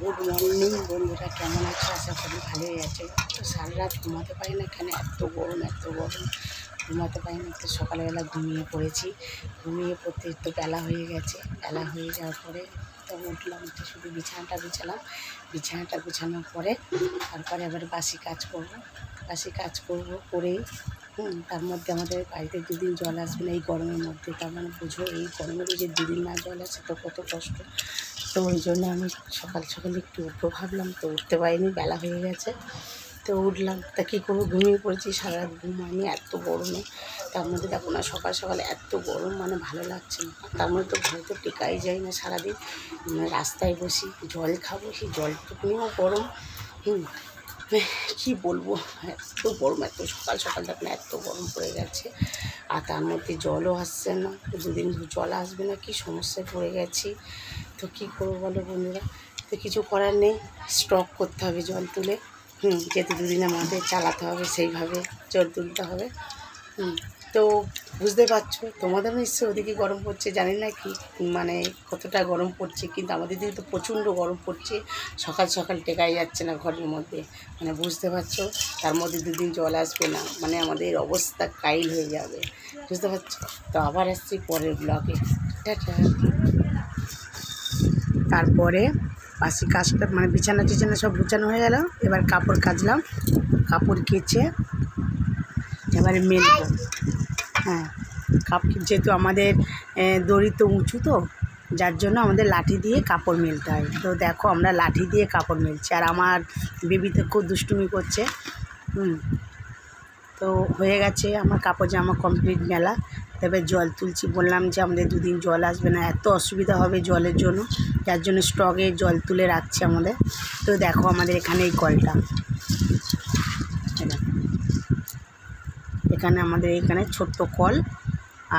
Good morning বন্ধুরা, কেমন আছো? আশা করি ভালোই আছে। তো সারা রাত ঘুমাতে পারি না, এখানে এত গরম ঘুমাতে পারি না। তো সকালবেলা ঘুমিয়ে পড়েছি। ঘুমিয়ে পড়তে তো বেলা হয়ে গেছে। বেলা হয়ে যাওয়ার পরে তো উঠলাম, তো শুধু বিছানাটা গুছানোর পরে তারপরে আবার বাসি কাজ করব করেই তার মধ্যে আমাদের বাড়িতে দুদিন জল আসবে না এই গরমের মধ্যে। তার মানে বুঝো, এই গরমের যে দুদিন না জল আসে তো কত কষ্ট। তো ওই জন্য আমি সকাল একটু উঠবো ভাবলাম, তো উঠতে পারিনি, বেলা হয়ে গেছে। তো উঠলাম, তা কী করবো, ঘুমিয়ে পড়েছি। সারা রাত ঘুমাইনি এত গরমে। তার মধ্যে দেখো না, সকাল এত গরম, মানে ভালো লাগছে না। তার মধ্যে তো ঘরে তো টেকাই যায় না সারাদিন। রাস্তায় বসি, জল খাবো, সেই জলটুকুনিও গরম। কী বলবো, এত গরম, এত সকাল দেখো না এত গরম পড়ে গেছে। আর তার মধ্যে জলও আসছে না, দুদিন জল আসবে না, কি সমস্যায় পড়ে গেছি। তো কী করবো বলো বন্ধুরা, তো কিছু করার নেই, স্টক করতে হবে জল তুলে। যেহেতু দুদিনে আমাদের চালাতে হবে, সেইভাবে জল তুলতে হবে। তো বুঝতে পারছো, তোমাদেরও নিশ্চয়ই ওদিকে গরম পড়ছে, জানি না কি মানে কতটা গরম পড়ছে, কিন্তু আমাদের দিকে তো প্রচণ্ড গরম পড়ছে। সকাল টেকাই যাচ্ছে না ঘরের মধ্যে, মানে বুঝতে পারছো। তার মধ্যে দুদিন জল আসবে না, মানে আমাদের অবস্থা কাইল হয়ে যাবে, বুঝতে পারছো। তো আবার আসছি পরের ব্লগে, টাটা। তারপরে বাসি কাজটা মানে বিছানা সব গুছানো হয়ে গেল। এবার কাপড় কাচলাম, কাপড় কেচে এবারে মেলবো। যেহেতু আমাদের দড়ি তো উঁচু, তো যার জন্য আমাদের লাঠি দিয়ে কাপড় মেলতে হয়। তো দেখো আমরা লাঠি দিয়ে কাপড় মেলছি, আর আমার বেবি তো খুব দুষ্টুমি করছে। তো হয়ে গেছে আমার কাপড় জামা কমপ্লিট মেলা। তবে জল তুলছি, বললাম যে আমাদের দুদিন জল আসবে না, এত অসুবিধা হবে জলের জন্য, যার জন্য স্টকে জল তুলে রাখছি আমাদের। তো দেখো আমাদের এখানে এই কলটা, এখানে আমাদের এখানে ছোট্ট কল,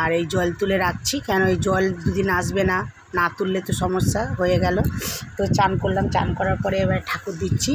আর এই জল তুলে রাখছি, কেন এই জল দুদিন আসবে না, না তুললে তো সমস্যা হয়ে গেল। তো চান করলাম, চান করার পরে এবার ঠাকুর দিচ্ছি।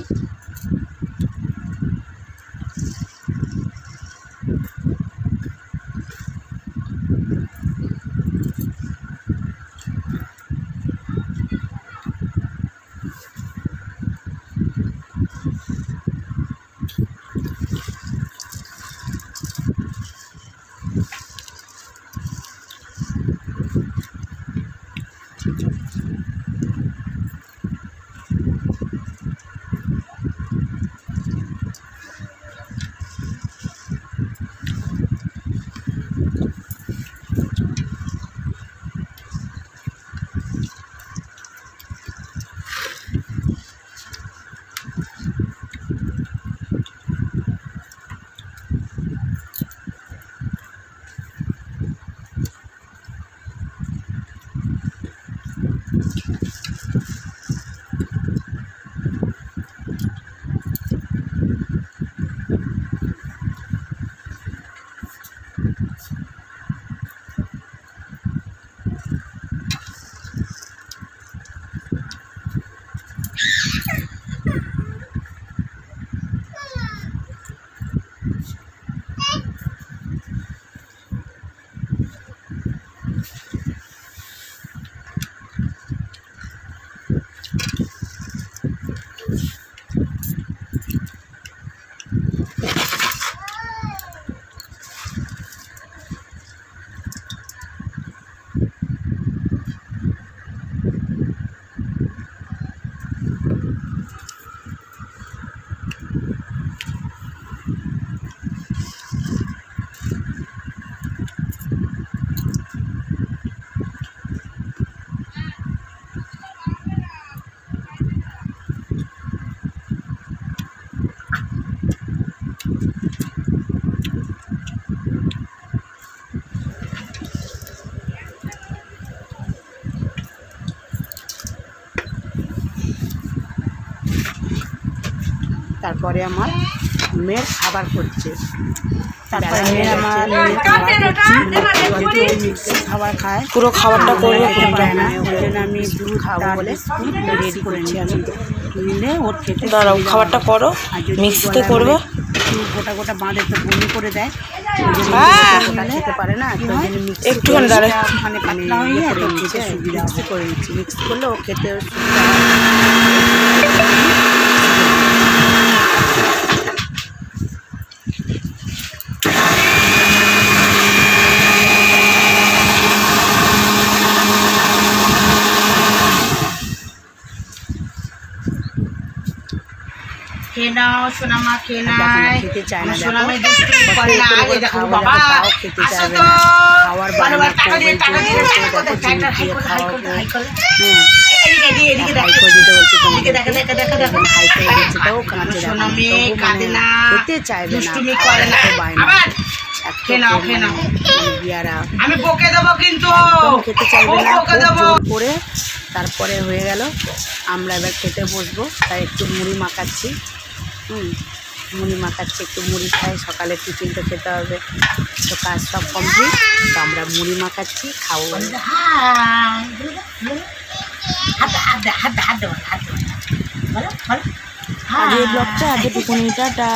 তারপরে আমার মেয়ের খাবার করছে, তারপরে মেয়ের আমার খাবার খায়, পুরো খাবারটা করবে পারে না, ওই জন্য আমি দুধ খাবো বলে রেডি করেছি। আমি নিলে ওর খেতে দাঁড়াও, খাবারটা করো, মিক্সিতে করবে, গোটা বাঁধে তো বমি করে দেয়, খেতে পারে না, তো একটু মানে পাতলা হয়ে যায়, তো খেতে সুবিধা করে নিচ্ছি। মিক্স করলে ও খেতে সুবিধা। খেয়ে নাও সোনামা খেয়ে নাই খেতে চায় না, সোনামা দুষ্টুমি করে না আগে দেখো বাবা খেতে আসো চাইবে তো না, খাওয়ার বায়না টাকা দিয়ে করবে, টাকা দিয়ে দেখো জিভ দিয়ে খাওয়াবো। হ্যাঁ এদিকে এদিকে হাই দেখো করে দিতে বলছি তোমাকে, দেখো দেখো দেখো দেখো হাই করে দিচ্ছে তাও কাঁদছে, সোনা মেয়ে কাঁদে না খেতে চাইবে না, দুষ্টুমি করে না এত বায়না, আবার এত খেয়ে নাও খেয়ে নাও বিয়ারা আমি বকে দেবো কিন্তু একদম খেতে চাইবে না, বকে খুব দেবো জোর করে। তারপরে হয়ে গেল, আমরা এবার খেতে বসবো, তাই একটু মুড়ি মাখাচ্ছি। মুড়ি মাখাচ্ছি, একটু মুড়ি খাই, সকালে টিফিন তো খেতে হবে, তো কাজ সব কমপ্লিট, তো আমরা মুড়ি মাখাচ্ছি, খাবো। আজকের ব্লগটা এতটুকুনি, টাটা।